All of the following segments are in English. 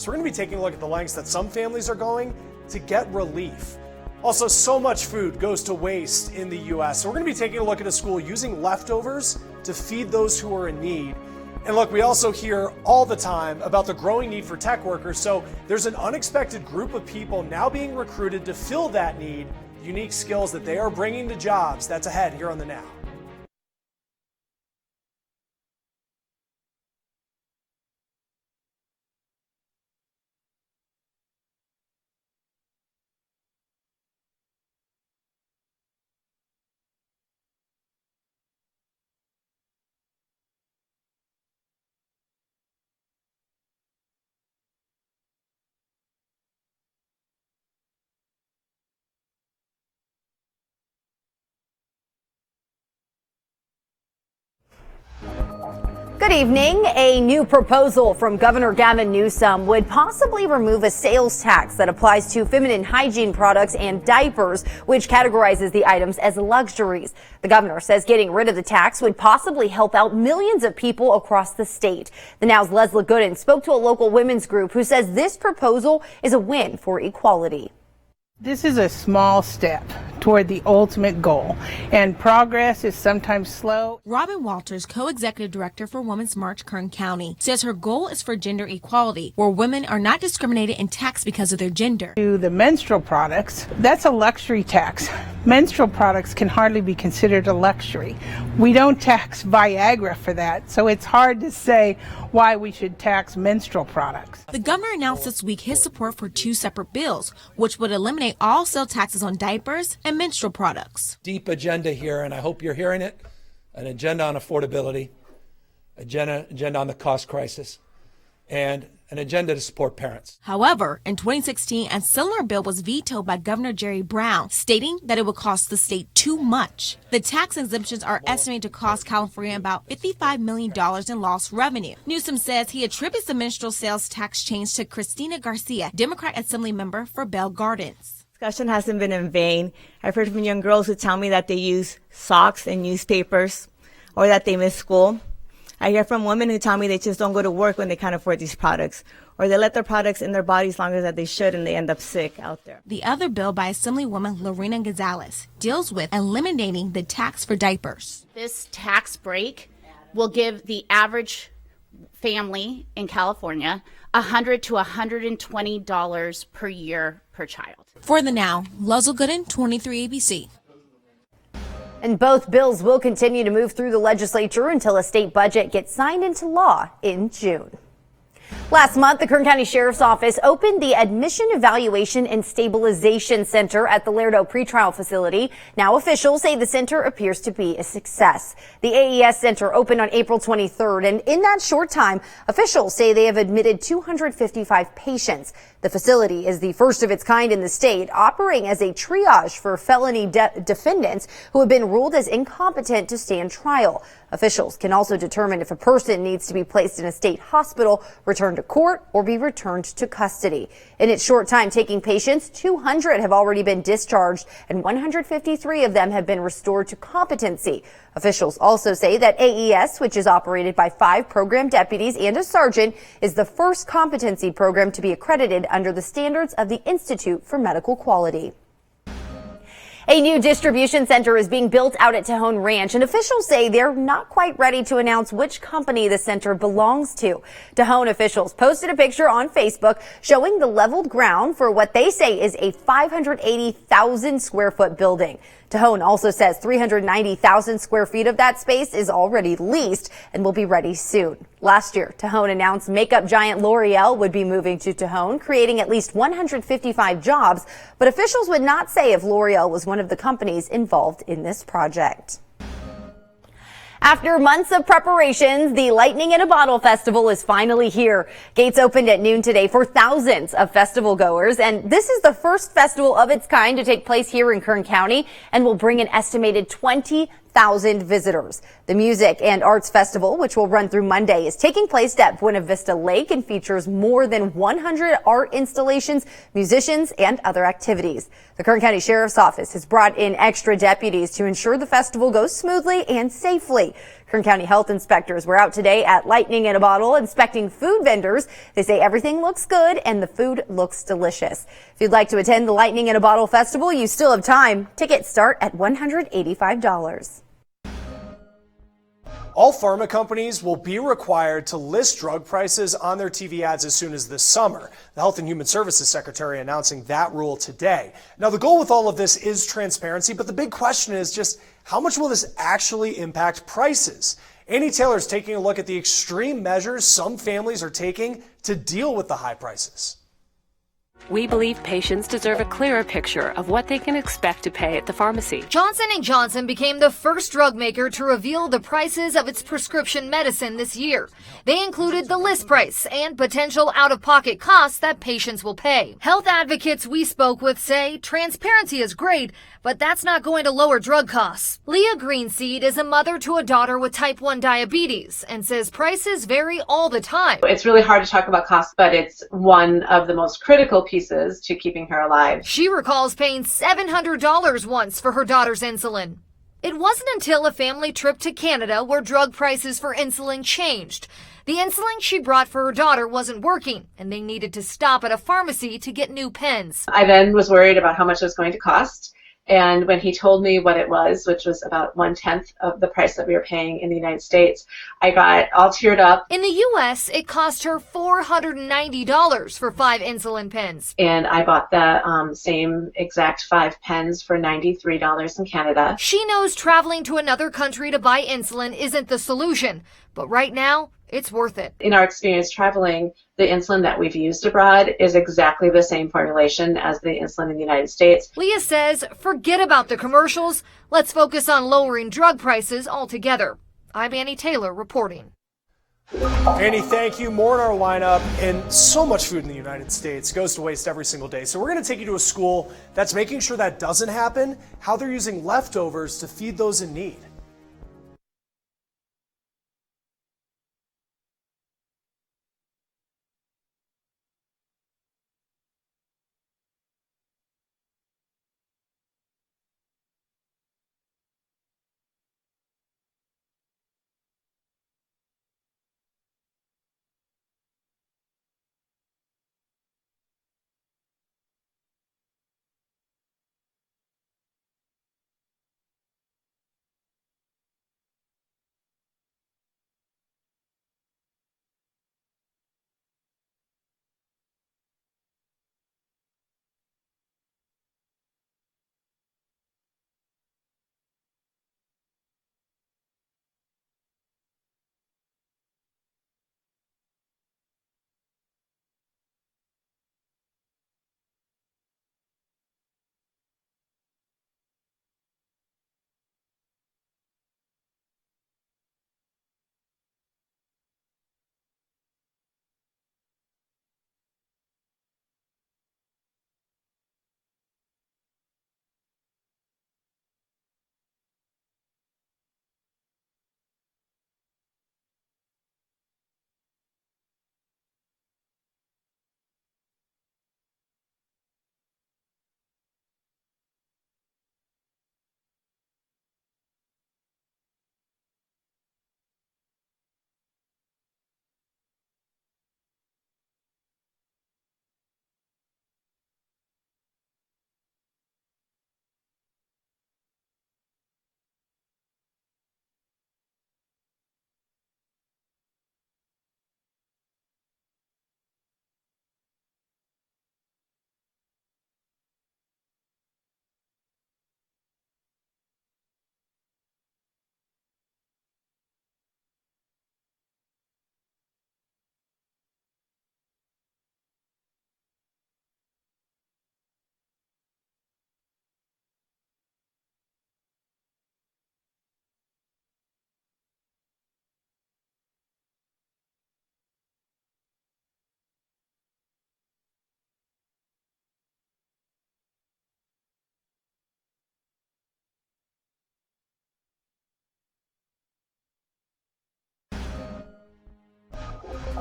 So we're going to be taking a look at the lengths that some families are going to get relief. Also, so much food goes to waste in the U.S. So we're going to be taking a look at a school using leftovers to feed those who are in need. And look, we also hear all the time about the growing need for tech workers. So there's an unexpected group of people now being recruited to fill that need, unique skills that they are bringing to jobs. That's ahead here on The Now. Good evening. A new proposal from Governor Gavin Newsom would possibly remove a sales tax that applies to feminine hygiene products and diapers, which categorizes the items as luxuries. The governor says getting rid of the tax would possibly help out millions of people across the state. The Now's Leslie Gooden spoke to a local women's group who says this proposal is a win for equality. This is a small step toward the ultimate goal, and progress is sometimes slow. Robin Walters, co-executive director for Women's March Kern County, says her goal is for gender equality, where women are not discriminated and taxed because of their gender. To the menstrual products, that's a luxury tax. Menstrual products can hardly be considered a luxury. We don't tax Viagra for that, so it's hard to say why we should tax menstrual products. The governor announced this week his support for two separate bills, which would eliminate all sale taxes on diapers and menstrual products. Deep agenda here, and I hope you're hearing it. An agenda on affordability, agenda on the cost crisis, and an agenda to support parents. However, in 2016, a similar bill was vetoed by Governor Jerry Brown, stating that it would cost the state too much. The tax exemptions are estimated to cost California about $55 million in lost revenue. Newsom says he attributes the menstrual sales tax change to Christina Garcia, Democrat Assembly member for Bell Gardens. Discussion hasn't been in vain. I've heard from young girls who tell me that they use socks and newspapers or that they miss school. I hear from women who tell me they just don't go to work when they can't afford these products, or they let their products in their bodies longer than they should and they end up sick out there. The other bill by Assemblywoman Lorena Gonzalez deals with eliminating the tax for diapers. This tax break will give the average family in California $100 to $120 per year per child. For The Now, Leslie Gooden, 23 ABC. And both bills will continue to move through the legislature until a state budget gets signed into law in June. Last month, the Kern County Sheriff's Office opened the Admission Evaluation and Stabilization Center at the Lerdo pretrial facility. Now officials say the center appears to be a success. The AES Center opened on April 23rd, and in that short time, officials say they have admitted 255 patients. The facility is the first of its kind in the state, operating as a triage for felony defendants who have been ruled as incompetent to stand trial. Officials can also determine if a person needs to be placed in a state hospital, returned to court, or be returned to custody. In its short time taking patients, 200 have already been discharged and 153 of them have been restored to competency. Officials also say that AES, which is operated by 5 program deputies and a sergeant, is the first competency program to be accredited under the standards of the Institute for Medical Quality. A new distribution center is being built out at Tejon Ranch, and officials say they're not quite ready to announce which company the center belongs to. Tejon officials posted a picture on Facebook showing the leveled ground for what they say is a 580,000 square foot building. Tejon also says 390,000 square feet of that space is already leased and will be ready soon. Last year, Tejon announced makeup giant L'Oreal would be moving to Tejon, creating at least 155 jobs, but officials would not say if L'Oreal was one of the companies involved in this project. After months of preparations, the Lightning in a Bottle Festival is finally here. Gates opened at noon today for thousands of festival goers, and this is the first festival of its kind to take place here in Kern County and will bring an estimated 20,000 visitors. The Music and Arts Festival, which will run through Monday, is taking place at Buena Vista Lake and features more than 100 art installations, musicians, and other activities. The Kern County Sheriff's Office has brought in extra deputies to ensure the festival goes smoothly and safely. Kern County health inspectors were out today at Lightning in a Bottle inspecting food vendors. They say everything looks good and the food looks delicious. If you'd like to attend the Lightning in a Bottle festival, you still have time. Tickets start at $185. All pharma companies will be required to list drug prices on their TV ads as soon as this summer. The Health and Human Services Secretary announcing that rule today. Now, the goal with all of this is transparency, but the big question is just how much will this actually impact prices? Annie Taylor's taking a look at the extreme measures some families are taking to deal with the high prices. We believe patients deserve a clearer picture of what they can expect to pay at the pharmacy. Johnson & Johnson became the first drug maker to reveal the prices of its prescription medicine this year. They included the list price and potential out-of-pocket costs that patients will pay. Health advocates we spoke with say transparency is great, but that's not going to lower drug costs. Leah Greenseed is a mother to a daughter with type 1 diabetes and says prices vary all the time. It's really hard to talk about costs, but it's one of the most critical pieces to keeping her alive. She recalls paying $700 once for her daughter's insulin. It wasn't until a family trip to Canada where drug prices for insulin changed. The insulin she brought for her daughter wasn't working, and they needed to stop at a pharmacy to get new pens. I then was worried about how much it was going to cost. And when he told me what it was, which was about 1/10 of the price that we were paying in the United States, I got all teared up. In the U.S., it cost her $490 for 5 insulin pens. And I bought the same exact 5 pens for $93 in Canada. She knows traveling to another country to buy insulin isn't the solution, but right now, it's worth it. In our experience traveling, the insulin that we've used abroad is exactly the same formulation as the insulin in the United States. Leah says, forget about the commercials. Let's focus on lowering drug prices altogether. I'm Annie Taylor reporting. Annie, thank you. More in our lineup, and so much food in the United States goes to waste every single day. So we're going to take you to a school that's making sure that doesn't happen, how they're using leftovers to feed those in need.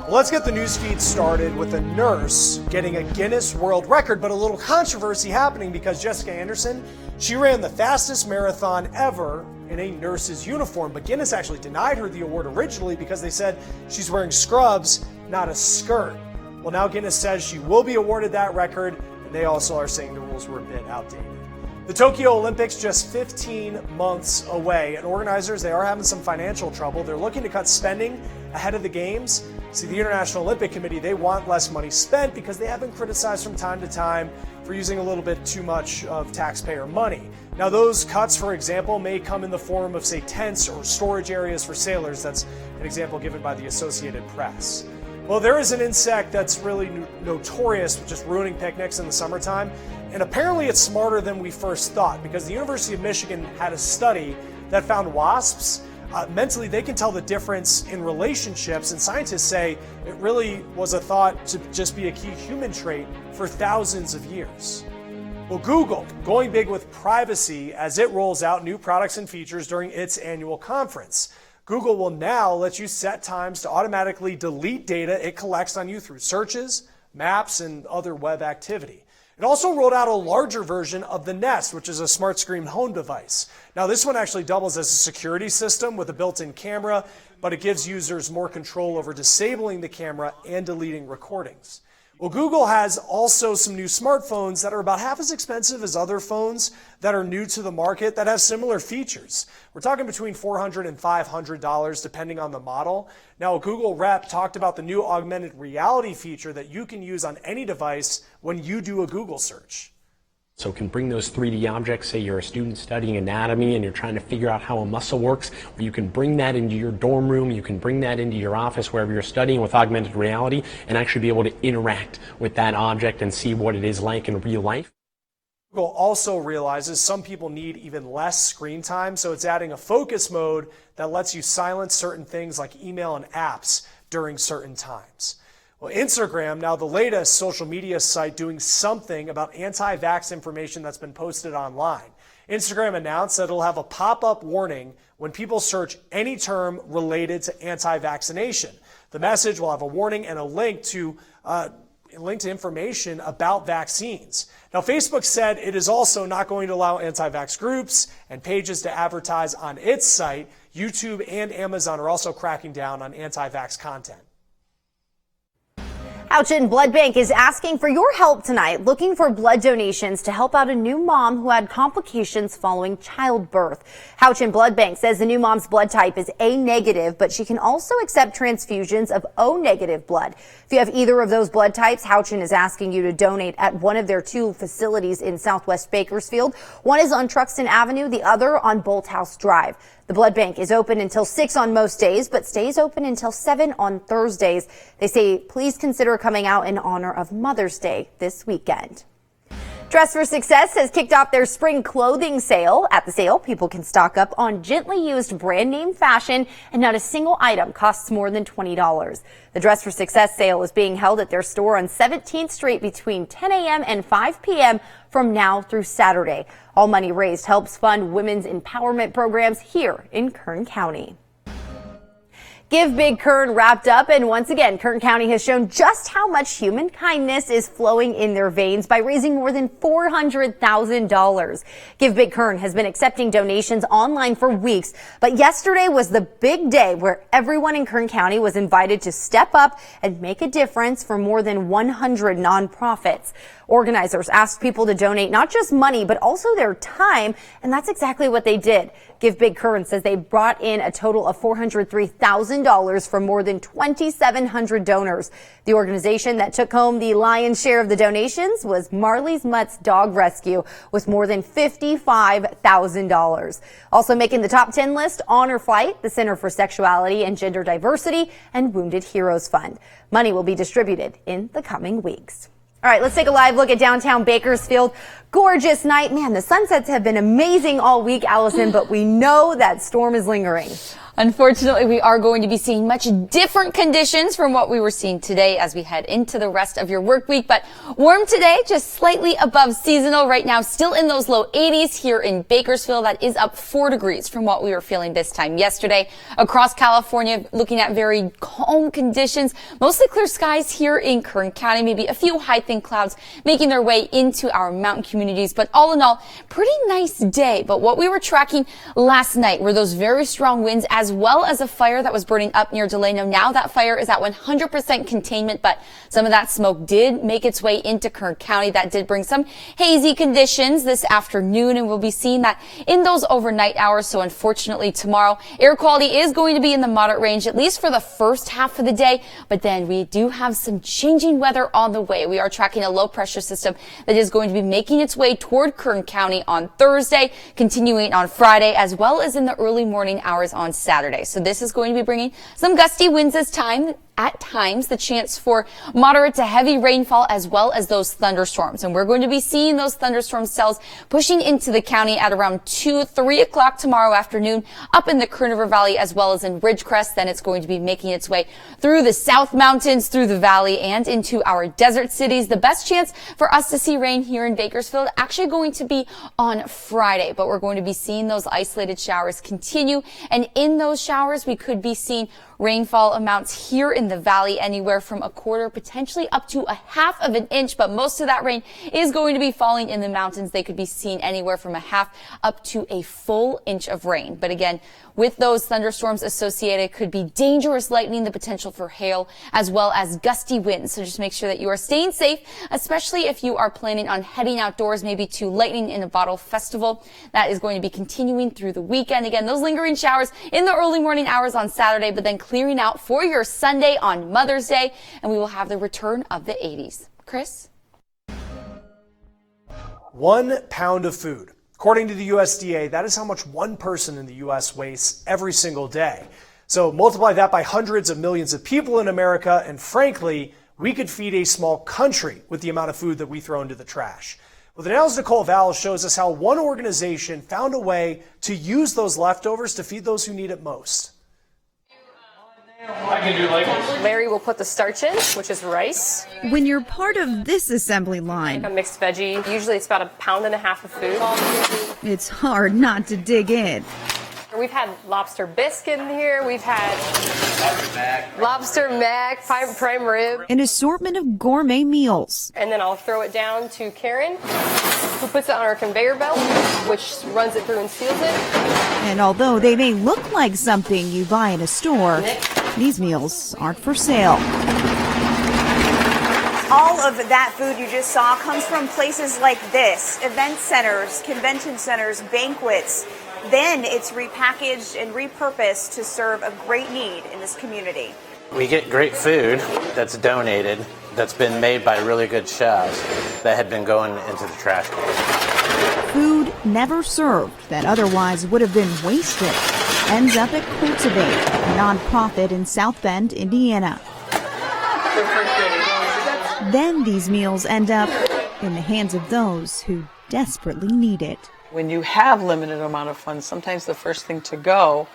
Let's get the news feed started with a nurse getting a Guinness World Record, but a little controversy happening because Jessica Anderson, she ran the fastest marathon ever in a nurse's uniform. But Guinness actually denied her the award originally because they said she's wearing scrubs, not a skirt. Well, now Guinness says she will be awarded that record, and they also are saying the rules were a bit outdated. The Tokyo Olympics just 15 months away, and organizers, they are having some financial trouble. They're looking to cut spending ahead of the games. See, the International Olympic Committee, they want less money spent because they have been criticized from time to time for using a little bit too much of taxpayer money. Now, those cuts, for example, may come in the form of, say, tents or storage areas for sailors. That's an example given by the Associated Press. Well, there is an insect that's really notorious for just ruining picnics in the summertime, and apparently it's smarter than we first thought, because the University of Michigan had a study that found wasps, mentally they can tell the difference in relationships, and scientists say it really was a thought to just be a key human trait for thousands of years. Well, Google going big with privacy as it rolls out new products and features during its annual conference. Google will now let you set times to automatically delete data it collects on you through searches, maps, and other web activity. It also rolled out a larger version of the Nest, which is a smart screen home device. Now, this one actually doubles as a security system with a built-in camera, but it gives users more control over disabling the camera and deleting recordings. Well, Google has also some new smartphones that are about half as expensive as other phones that are new to the market that have similar features. We're talking between $400 and $500 depending on the model. Now, a Google rep talked about the new augmented reality feature that you can use on any device when you do a Google search. So it can bring those 3D objects, say you're a student studying anatomy and you're trying to figure out how a muscle works, or you can bring that into your dorm room, you can bring that into your office wherever you're studying with augmented reality and actually be able to interact with that object and see what it is like in real life. Google also realizes some people need even less screen time, so it's adding a focus mode that lets you silence certain things like email and apps during certain times. Well, Instagram, now the latest social media site doing something about anti-vax information that's been posted online. Instagram announced that it'll have a pop-up warning when people search any term related to anti-vaccination. The message will have a warning and a link to information about vaccines. Now, Facebook said it is also not going to allow anti-vax groups and pages to advertise on its site. YouTube and Amazon are also cracking down on anti-vax content. Houchin Blood Bank is asking for your help tonight, looking for blood donations to help out a new mom who had complications following childbirth. Houchin Blood Bank says the new mom's blood type is A negative, but she can also accept transfusions of O negative blood. If you have either of those blood types, Houchin is asking you to donate at one of their two facilities in Southwest Bakersfield. One is on Truxton Avenue, the other on Bolthouse Drive. The blood bank is open until 6 on most days, but stays open until 7 on Thursdays. They say please consider coming out in honor of Mother's Day this weekend. Dress for Success has kicked off their spring clothing sale. At the sale, people can stock up on gently used brand name fashion, and not a single item costs more than $20. The Dress for Success sale is being held at their store on 17th Street between 10 a.m. and 5 p.m. from now through Saturday. All money raised helps fund women's empowerment programs here in Kern County. Give Big Kern wrapped up, and once again, Kern County has shown just how much human kindness is flowing in their veins by raising more than $400,000. Give Big Kern has been accepting donations online for weeks, but yesterday was the big day where everyone in Kern County was invited to step up and make a difference for more than 100 nonprofits. Organizers asked people to donate not just money, but also their time, and that's exactly what they did. Give Big Kern says they brought in a total of $403,000 from more than 2,700 donors. The organization that took home the lion's share of the donations was Marley's Mutts Dog Rescue with more than $55,000. Also making the top 10 list, Honor Flight, the Center for Sexuality and Gender Diversity, and Wounded Heroes Fund. Money will be distributed in the coming weeks. All right, let's take a live look at downtown Bakersfield. Gorgeous night. Man, the sunsets have been amazing all week, Allison, but we know that storm is lingering. Unfortunately, we are going to be seeing much different conditions from what we were seeing today as we head into the rest of your work week. But warm today, just slightly above seasonal right now, still in those low 80s here in Bakersfield. That is up 4 degrees from what we were feeling this time yesterday. Across California, looking at very calm conditions, mostly clear skies here in Kern County, maybe a few high thin clouds making their way into our mountain communities. But all in all, pretty nice day. But what we were tracking last night were those very strong winds as well as a fire that was burning up near Delano. Now that fire is at 100% containment, but some of that smoke did make its way into Kern County. That did bring some hazy conditions this afternoon, and we'll be seeing that in those overnight hours. So unfortunately tomorrow, air quality is going to be in the moderate range, at least for the first half of the day. But then we do have some changing weather on the way. We are tracking a low pressure system that is going to be making its way toward Kern County on Thursday, continuing on Friday, as well as in the early morning hours on Saturday. So this is going to be bringing some gusty winds at times, the chance for moderate to heavy rainfall as well as those thunderstorms. And we're going to be seeing those thunderstorm cells pushing into the county at around 3 o'clock tomorrow afternoon up in the Kern River Valley as well as in Ridgecrest. Then it's going to be making its way through the South Mountains, through the valley, and into our desert cities. The best chance for us to see rain here in Bakersfield actually going to be on Friday, but we're going to be seeing those isolated showers continue. And in those showers, we could be seeing rainfall amounts here in the valley anywhere from 1/4, potentially up to 1/2 of an inch. But most of that rain is going to be falling in the mountains. They could be seen anywhere from 1/2 up to a full inch of rain. But again, with those thunderstorms associated, could be dangerous lightning, the potential for hail, as well as gusty winds. So just make sure that you are staying safe, especially if you are planning on heading outdoors, maybe to Lightning in a Bottle Festival. That is going to be continuing through the weekend. Again, those lingering showers in the early morning hours on Saturday, but then clearing out for your Sunday on Mother's Day, and we will have the return of the 80s. Chris? 1 pound of food. According to the USDA, that is how much one person in the U.S. wastes every single day. So multiply that by hundreds of millions of people in America, and frankly, we could feed a small country with the amount of food that we throw into the trash. Well, the Now's Nicole Val shows us how one organization found a way to use those leftovers to feed those who need it most. I can do labels. Larry will put the starch in, which is rice. When you're part of this assembly line, A mixed veggie. Usually it's about 1.5 pounds of food. it's hard not to dig in. We've had lobster bisque in here. We've had lobster mac, prime rib. An assortment of gourmet meals. And then I'll throw it down to Karen, who puts it on our conveyor belt, which runs it through and seals it. And although they may look like something you buy in a store, these meals aren't for sale. All of that food you just saw comes from places like this: event centers, convention centers, banquets. Then it's repackaged and repurposed to serve a great need in this community. We get great food that's donated, that's been made by really good chefs that had been going into the trash can. Food never served that otherwise would have been wasted ends up at Cultivate, a nonprofit in South Bend, Indiana. Then these meals end up in the hands of those who desperately need it. When you have limited amount of funds, sometimes the first thing to go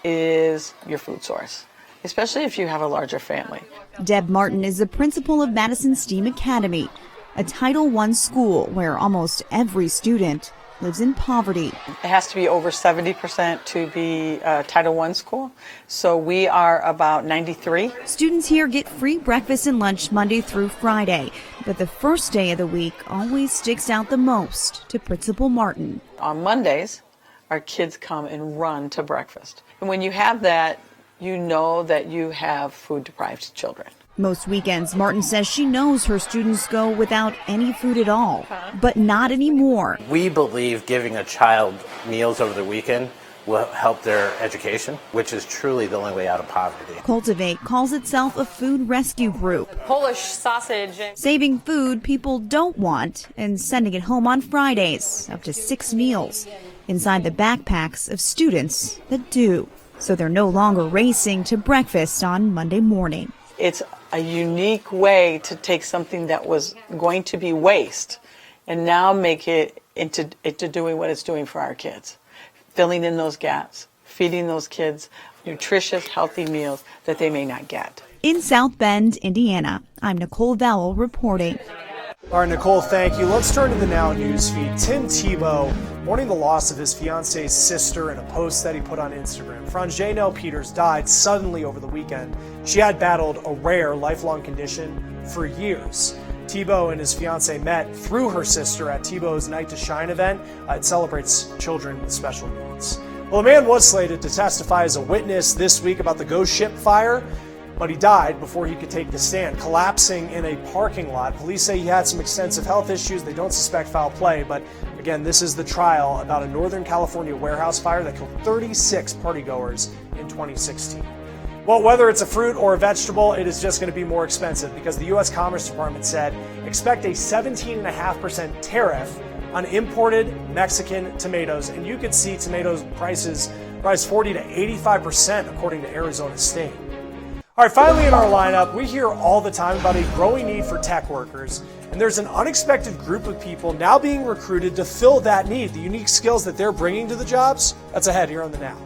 is your food source, especially if you have a larger family. Deb Martin is the principal of Madison STEAM Academy, a Title I school where almost every student lives in poverty. It has to be over 70% to be a Title I school, so we are about 93. Students here get free breakfast and lunch Monday through Friday, but the first day of the week always sticks out the most to Principal Martin. On Mondays, our kids come and run to breakfast. And when you have that, you know that you have food-deprived children. Most weekends, Martin says she knows her students go without any food at all, but not anymore. We believe giving a child meals over the weekend will help their education, which is truly the only way out of poverty. Cultivate calls itself a food rescue group, Polish sausage. saving food people don't want and sending it home on Fridays, up to 6 meals, inside the backpacks of students that do. So they're no longer racing to breakfast on Monday morning. It's a unique way to take something that was going to be waste and now make it into doing what it's doing for our kids, filling in those gaps, feeding those kids nutritious, healthy meals that they may not get. In South Bend, Indiana, I'm Nicole Vowell reporting. All right, Nicole, thank you. Let's turn to the Now News feed. Tim Tebow mourning the loss of his fiance's sister in a post that he put on Instagram. Franjanelle Peters died suddenly over the weekend. She had battled a rare lifelong condition for years. Tebow and his fiancee met through her sister at Tebow's Night to Shine event. It celebrates children with special needs. Well, the man was slated to testify as a witness this week about the ghost ship fire, but he died before he could take the stand, collapsing in a parking lot. Police say he had some extensive health issues. They don't suspect foul play, but again, this is the trial about a Northern California warehouse fire that killed 36 partygoers in 2016. Well, whether it's a fruit or a vegetable, it is just going to be more expensive because the U.S. Commerce Department said expect a 17.5% tariff on imported Mexican tomatoes. And you could see tomatoes prices rise 40 to 85% according to Arizona State. All right, finally in our lineup, we hear all the time about a growing need for tech workers. And there's an unexpected group of people now being recruited to fill that need. The unique skills that they're bringing to the jobs, that's ahead here on The Now.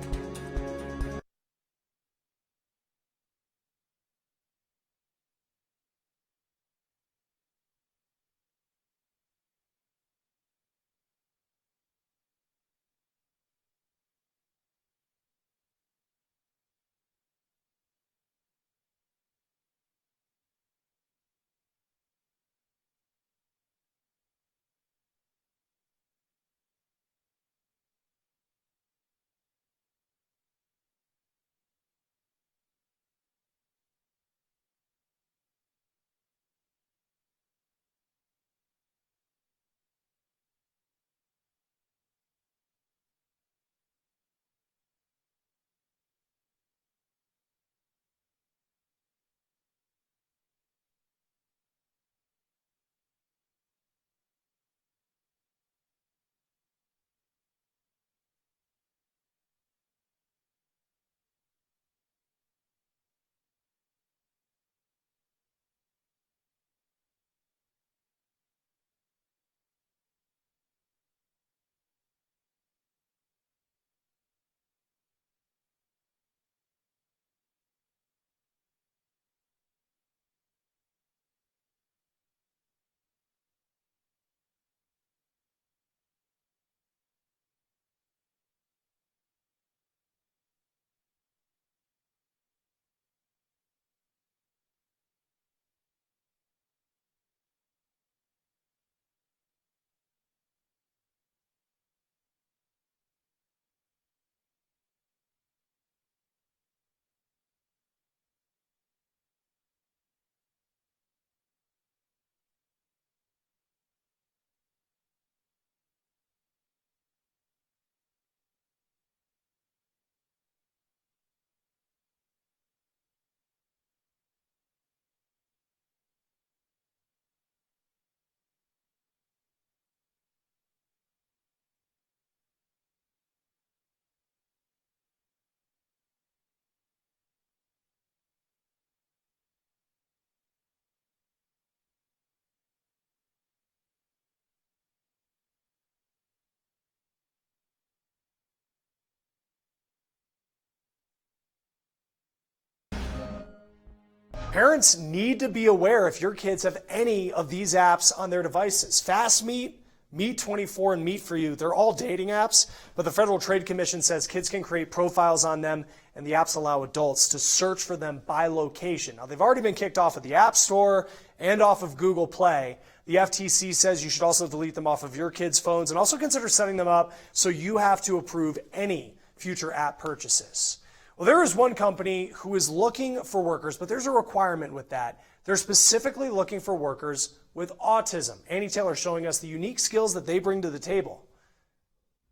Parents need to be aware if your kids have any of these apps on their devices. Fast Meet, Meet24, and Meet for You, they're all dating apps, but the Federal Trade Commission says kids can create profiles on them, and the apps allow adults to search for them by location. Now, they've already been kicked off of the App Store and off of Google Play. The FTC says you should also delete them off of your kids' phones and also consider setting them up so you have to approve any future app purchases. Well, there is one company who is looking for workers, but there's a requirement with that. They're specifically looking for workers with autism. Annie Taylor showing us the unique skills that they bring to the table.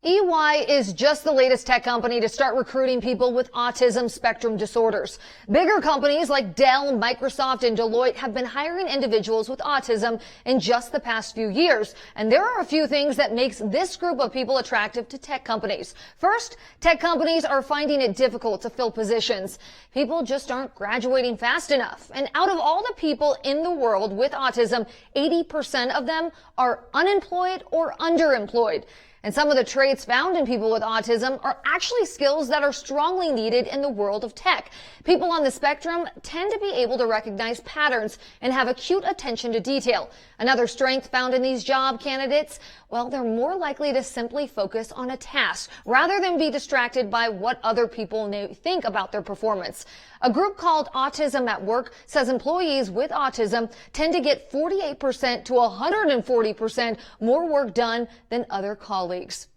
EY is just the latest tech company to start recruiting people with autism spectrum disorders. Bigger companies like Dell, Microsoft, and Deloitte have been hiring individuals with autism in just the past few years. And there are a few things that makes this group of people attractive to tech companies. First, tech companies are finding it difficult to fill positions. People just aren't graduating fast enough. And out of all the people in the world with autism, 80% of them are unemployed or underemployed. And some of the traits found in people with autism are actually skills that are strongly needed in the world of tech. People on the spectrum tend to be able to recognize patterns and have acute attention to detail. Another strength found in these job candidates, well, they're more likely to simply focus on a task rather than be distracted by what other people think about their performance. A group called Autism at Work says employees with autism tend to get 48% to 140% more work done than other colleagues.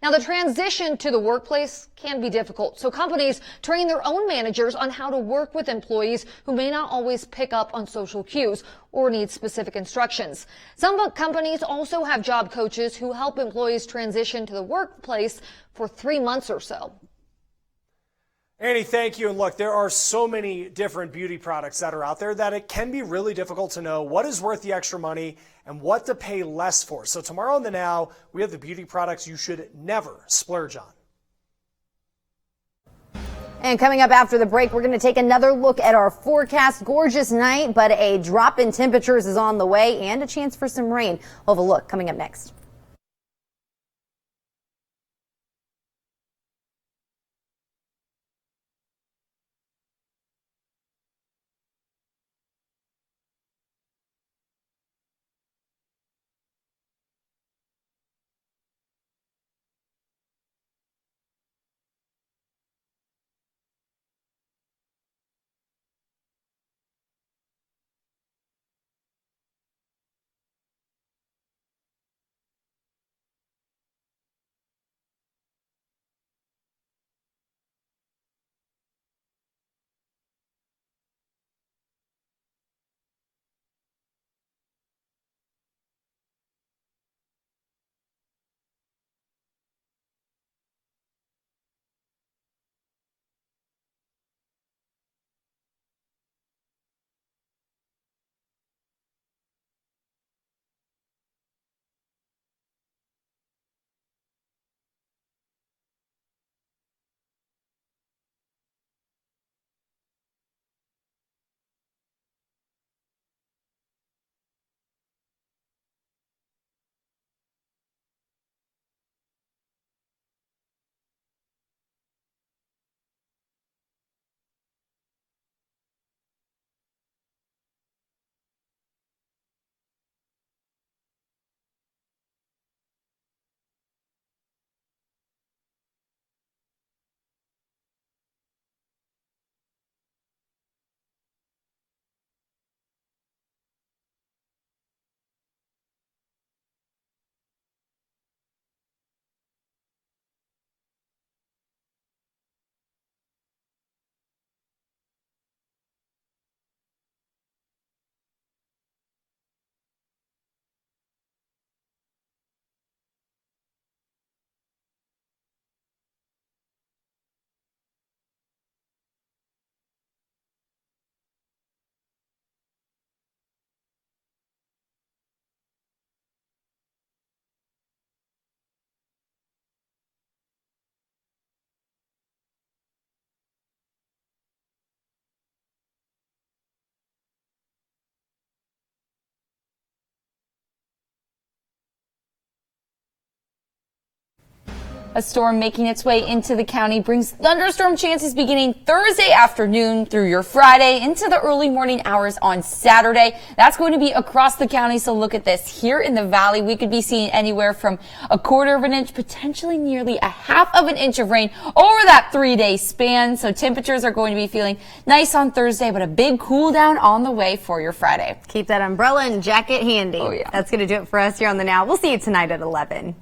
Now, the transition to the workplace can be difficult, so companies train their own managers on how to work with employees who may not always pick up on social cues or need specific instructions. Some companies also have job coaches who help employees transition to the workplace for 3 months or so. Annie, thank you. And look, there are so many different beauty products that are out there that it can be really difficult to know what is worth the extra money and what to pay less for. So tomorrow on The Now, we have the beauty products you should never splurge on. And coming up after the break, we're going to take another look at our forecast. Gorgeous night, but a drop in temperatures is on the way and a chance for some rain. We'll have a look coming up next. A storm making its way into the county brings thunderstorm chances beginning Thursday afternoon through your Friday into the early morning hours on Saturday. That's going to be across the county. So look at this. Here in the valley, we could be seeing anywhere from 1/4 of an inch, potentially nearly 1/2 of an inch of rain over that 3-day span. So temperatures are going to be feeling nice on Thursday, but a big cool down on the way for your Friday. Keep that umbrella and jacket handy. Oh, yeah. That's going to do it for us here on The Now. We'll see you tonight at 11.